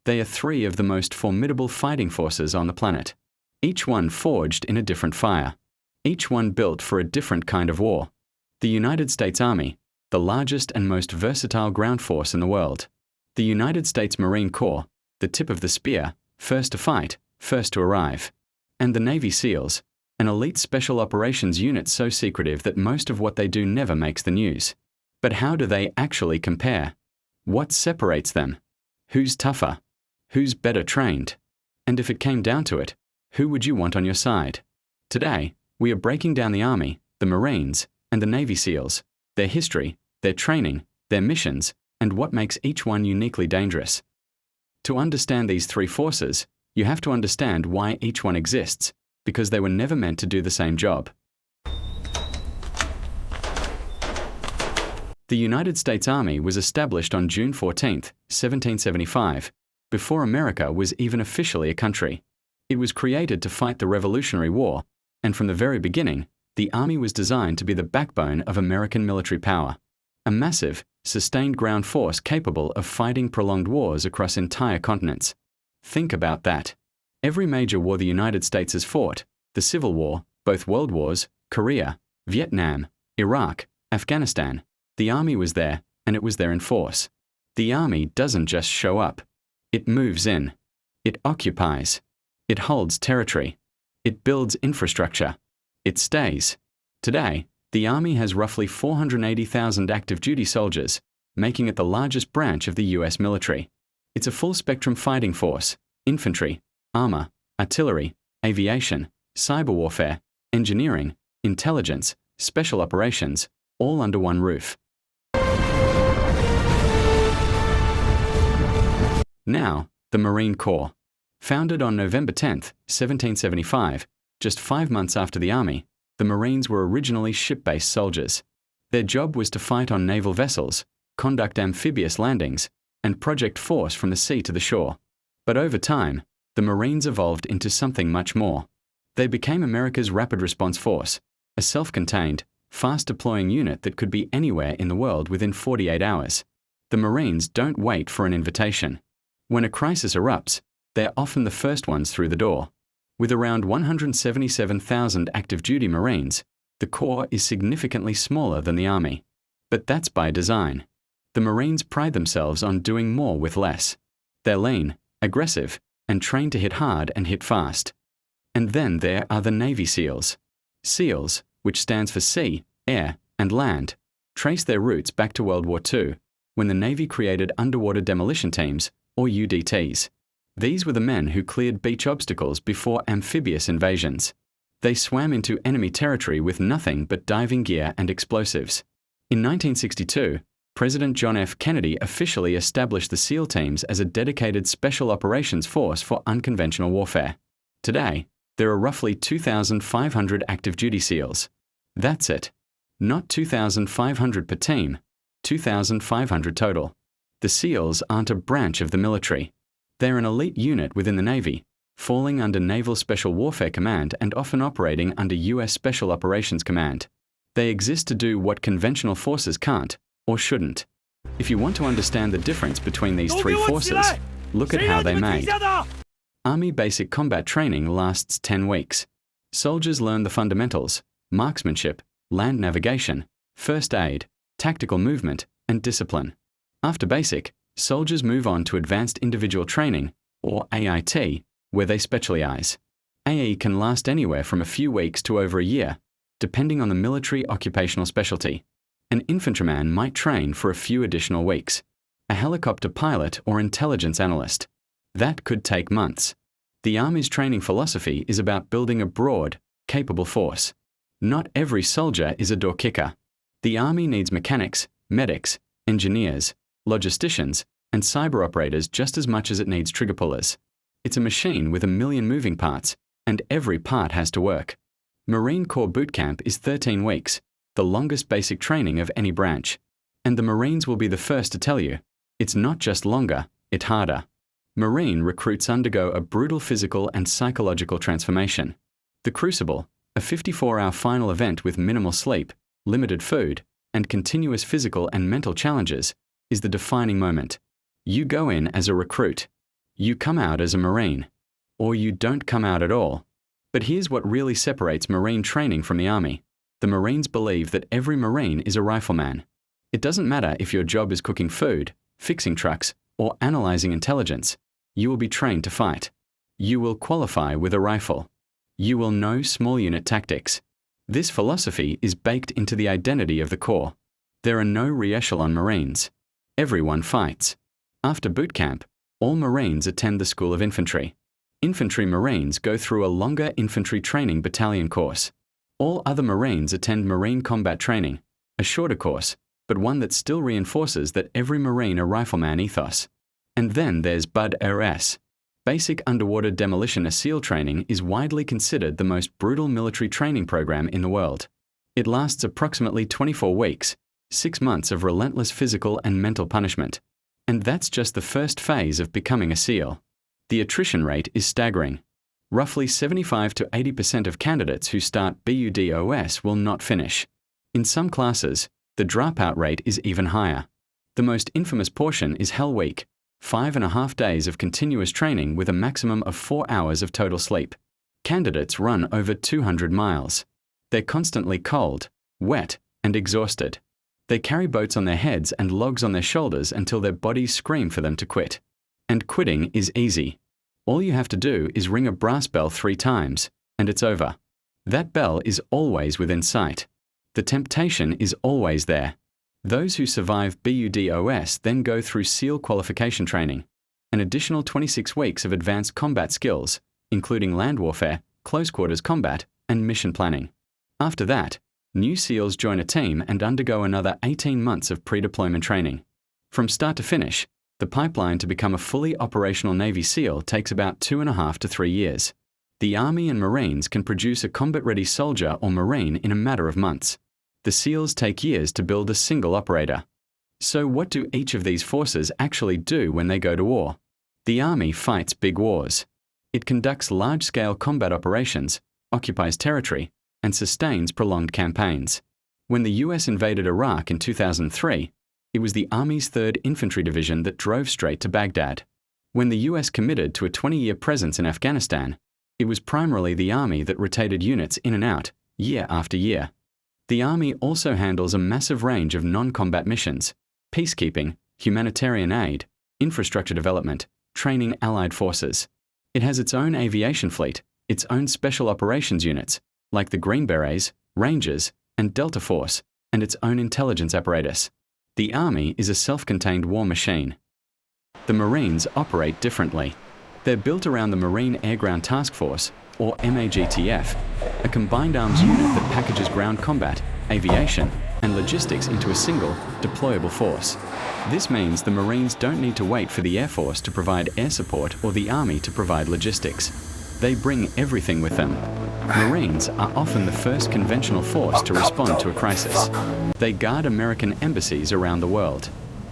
They are three of the most formidable fighting forces on the planet. Each one forged in a different fire. Each one built for a different kind of war. The United States Army, the largest and most versatile ground force in the world. The United States Marine Corps, the tip of the spear, first to fight, first to arrive. And the Navy SEALs, an elite special operations unit so secretive that most of what they do never makes the news. But how do they actually compare? What separates them? Who's tougher? Who's better trained? And if it came down to it, who would you want on your side? Today, we are breaking down the Army, the Marines, and the Navy SEALs, their history, their training, their missions, and what makes each one uniquely dangerous. To understand these three forces, you have to understand why each one exists, because they were never meant to do the same job. The United States Army was established on June 14, 1775, before America was even officially a country. It was created to fight the Revolutionary War, and from the very beginning, the Army was designed to be the backbone of American military power. A massive, sustained ground force capable of fighting prolonged wars across entire continents. Think about that. Every major war the United States has fought, the Civil War, both World Wars, Korea, Vietnam, Iraq, Afghanistan, the Army was there, and it was there in force. The Army doesn't just show up. It moves in. It occupies. It holds territory. It builds infrastructure. It stays. Today, the Army has roughly 480,000 active duty soldiers, making it the largest branch of the US military. It's a full-spectrum fighting force: infantry, armor, artillery, aviation, cyber warfare, engineering, intelligence, special operations, all under one roof. Now, the Marine Corps. Founded on November 10, 1775, just 5 months after the Army, the Marines were originally ship-based soldiers. Their job was to fight on naval vessels, conduct amphibious landings, and project force from the sea to the shore. But over time, the Marines evolved into something much more. They became America's rapid response force, a self-contained, fast-deploying unit that could be anywhere in the world within 48 hours. The Marines don't wait for an invitation. When a crisis erupts, they're often the first ones through the door. With around 177,000 active duty Marines, the Corps is significantly smaller than the Army. But that's by design. The Marines pride themselves on doing more with less. They're lean, aggressive, and trained to hit hard and hit fast. And then there are the Navy SEALs. SEALs, which stands for Sea, Air, and Land, trace their roots back to World War II, when the Navy created underwater demolition teams, or UDTs. These were the men who cleared beach obstacles before amphibious invasions. They swam into enemy territory with nothing but diving gear and explosives. In 1962, President John F. Kennedy officially established the SEAL teams as a dedicated special operations force for unconventional warfare. Today, there are roughly 2,500 active duty SEALs. That's it. Not 2,500 per team, 2,500 total. The SEALs aren't a branch of the military. They're an elite unit within the Navy, falling under Naval Special Warfare Command and often operating under US Special Operations Command. They exist to do what conventional forces can't, or shouldn't. If you want to understand the difference between these three forces, look at how they're made. Army basic combat training lasts 10 weeks. Soldiers learn the fundamentals: marksmanship, land navigation, first aid, tactical movement, and discipline. After basic, soldiers move on to advanced individual training, or AIT, where they specialize. AE can last anywhere from a few weeks to over a year, depending on the military occupational specialty. An infantryman might train for a few additional weeks. A helicopter pilot or intelligence analyst. That could take months. The Army's training philosophy is about building a broad, capable force. Not every soldier is a door kicker. The Army needs mechanics, medics, engineers, logisticians, and cyber operators just as much as it needs trigger pullers. It's a machine with a million moving parts, and every part has to work. Marine Corps Boot Camp is 13 weeks, the longest basic training of any branch. And the Marines will be the first to tell you, it's not just longer, it's harder. Marine recruits undergo a brutal physical and psychological transformation. The Crucible, a 54-hour final event with minimal sleep, limited food, and continuous physical and mental challenges, is the defining moment. You go in as a recruit. You come out as a Marine, or you don't come out at all. But here's what really separates Marine training from the Army. The Marines believe that every Marine is a rifleman. It doesn't matter if your job is cooking food, fixing trucks, or analyzing intelligence. You will be trained to fight. You will qualify with a rifle. You will know small unit tactics. This philosophy is baked into the identity of the Corps. There are no re-echelon Marines. Everyone fights. After boot camp, all Marines attend the School of Infantry. Infantry Marines go through a longer infantry training battalion course. All other Marines attend Marine combat training, a shorter course, but one that still reinforces that every Marine a rifleman ethos. And then there's BUD-RS. Basic Underwater Demolition SEAL training is widely considered the most brutal military training program in the world. It lasts approximately 24 weeks, 6 months of relentless physical and mental punishment. And that's just the first phase of becoming a SEAL. The attrition rate is staggering. Roughly 75 to 80% of candidates who start BUD-OS will not finish. In some classes, the dropout rate is even higher. The most infamous portion is Hell Week, 5.5 days of continuous training with a maximum of 4 hours of total sleep. Candidates run over 200 miles. They're constantly cold, wet, and exhausted. They carry boats on their heads and logs on their shoulders until their bodies scream for them to quit. And quitting is easy. All you have to do is ring a brass bell 3 times, and it's over. That bell is always within sight. The temptation is always there. Those who survive BUD-OS then go through SEAL qualification training, an additional 26 weeks of advanced combat skills, including land warfare, close quarters combat, and mission planning. After that, new SEALs join a team and undergo another 18 months of pre-deployment training. From start to finish, the pipeline to become a fully operational Navy SEAL takes about 2.5 to 3 years. The Army and Marines can produce a combat-ready soldier or Marine in a matter of months. The SEALs take years to build a single operator. So what do each of these forces actually do when they go to war? The Army fights big wars. It conducts large-scale combat operations, occupies territory, and sustains prolonged campaigns. When the US invaded Iraq in 2003, it was the Army's 3rd Infantry Division that drove straight to Baghdad. When the US committed to a 20-year presence in Afghanistan, it was primarily the Army that rotated units in and out, year after year. The Army also handles a massive range of non-combat missions: peacekeeping, humanitarian aid, infrastructure development, training allied forces. It has its own aviation fleet, its own special operations units, like the Green Berets, Rangers, and Delta Force, and its own intelligence apparatus. The Army is a self-contained war machine. The Marines operate differently. They're built around the Marine Air Ground Task Force, or MAGTF, a combined arms unit that packages ground combat, aviation, and logistics into a single, deployable force. This means the Marines don't need to wait for the Air Force to provide air support or the Army to provide logistics. They bring everything with them. Marines are often the first conventional force to respond to a crisis. They guard American embassies around the world.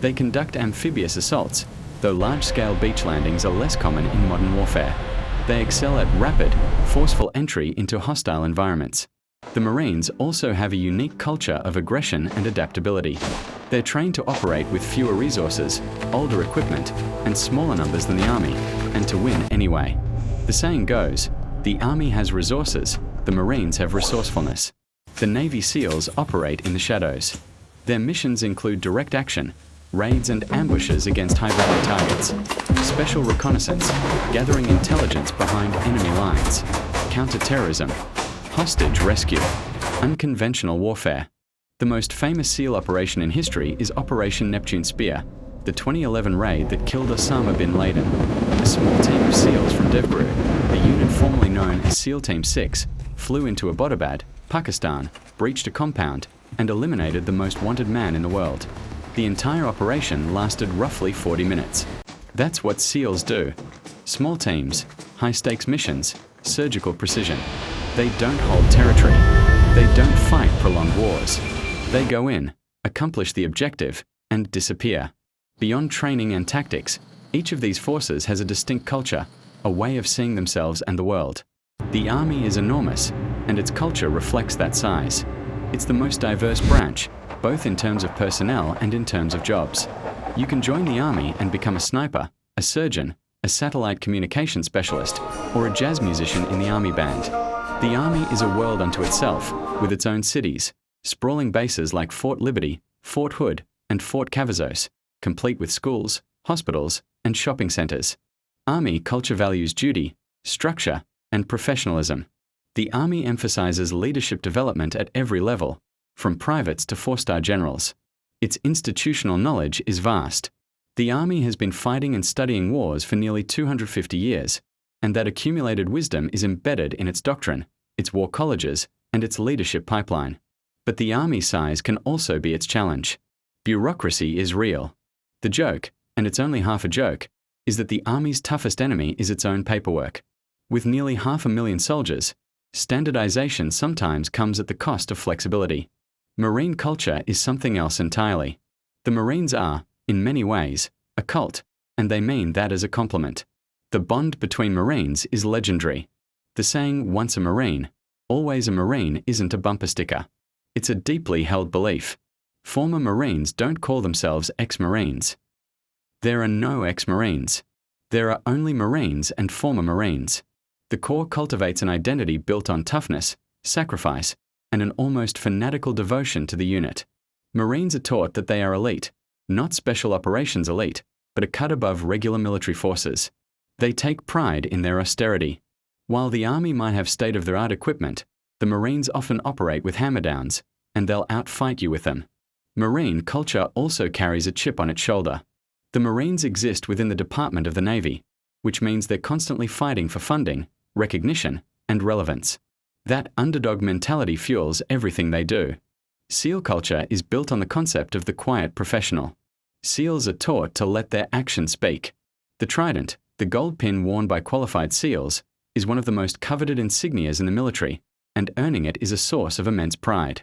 They conduct amphibious assaults, though large-scale beach landings are less common in modern warfare. They excel at rapid, forceful entry into hostile environments. The Marines also have a unique culture of aggression and adaptability. They're trained to operate with fewer resources, older equipment, and smaller numbers than the Army, and to win anyway. The saying goes, the Army has resources, the Marines have resourcefulness. The Navy SEALs operate in the shadows. Their missions include direct action, raids and ambushes against high-value targets, special reconnaissance, gathering intelligence behind enemy lines, counter-terrorism, hostage rescue, unconventional warfare. The most famous SEAL operation in history is Operation Neptune Spear, the 2011 raid that killed Osama bin Laden. A small team of SEALs from DevGru, the unit formerly known as SEAL Team 6, flew into Abbottabad, Pakistan, breached a compound, and eliminated the most wanted man in the world. The entire operation lasted roughly 40 minutes. That's what SEALs do. Small teams, high-stakes missions, surgical precision. They don't hold territory. They don't fight prolonged wars. They go in, accomplish the objective, and disappear. Beyond training and tactics, each of these forces has a distinct culture, a way of seeing themselves and the world. The Army is enormous, and its culture reflects that size. It's the most diverse branch, both in terms of personnel and in terms of jobs. You can join the Army and become a sniper, a surgeon, a satellite communication specialist, or a jazz musician in the Army band. The Army is a world unto itself, with its own cities, sprawling bases like Fort Liberty, Fort Hood, and Fort Cavazos, complete with schools, hospitals, and shopping centers. Army culture values duty, structure, and professionalism. The Army emphasizes leadership development at every level, from privates to four-star generals. Its institutional knowledge is vast. The Army has been fighting and studying wars for nearly 250 years, and that accumulated wisdom is embedded in its doctrine, its war colleges, and its leadership pipeline. But the Army size can also be its challenge. Bureaucracy is real. The joke, and it's only half a joke, is that the Army's toughest enemy is its own paperwork. With nearly 500,000 soldiers, standardization sometimes comes at the cost of flexibility. Marine culture is something else entirely. The Marines are, in many ways, a cult, and they mean that as a compliment. The bond between Marines is legendary. The saying, "once a Marine, always a Marine," isn't a bumper sticker. It's a deeply held belief. Former Marines don't call themselves ex-Marines. There are no ex-Marines. There are only Marines and former Marines. The Corps cultivates an identity built on toughness, sacrifice, and an almost fanatical devotion to the unit. Marines are taught that they are elite, not special operations elite, but a cut above regular military forces. They take pride in their austerity. While the Army might have state-of-the-art equipment, the Marines often operate with hammer-downs, and they'll outfight you with them. Marine culture also carries a chip on its shoulder. The Marines exist within the Department of the Navy, which means they're constantly fighting for funding, recognition, and relevance. That underdog mentality fuels everything they do. SEAL culture is built on the concept of the quiet professional. SEALs are taught to let their actions speak. The trident, the gold pin worn by qualified SEALs, is one of the most coveted insignias in the military, and earning it is a source of immense pride.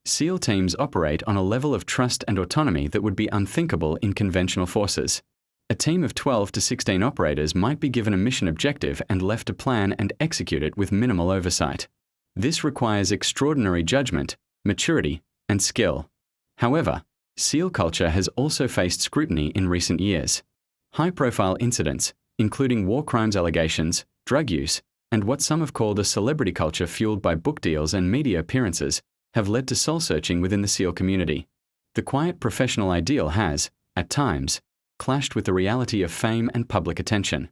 SEAL teams operate on a level of trust and autonomy that would be unthinkable in conventional forces. A team of 12 to 16 operators might be given a mission objective and left to plan and execute it with minimal oversight. This requires extraordinary judgment, maturity, and skill. However, SEAL culture has also faced scrutiny in recent years. High-profile incidents, including war crimes allegations, drug use, and what some have called a celebrity culture fueled by book deals and media appearances, have led to soul-searching within the SEAL community. The quiet professional ideal has, at times, clashed with the reality of fame and public attention.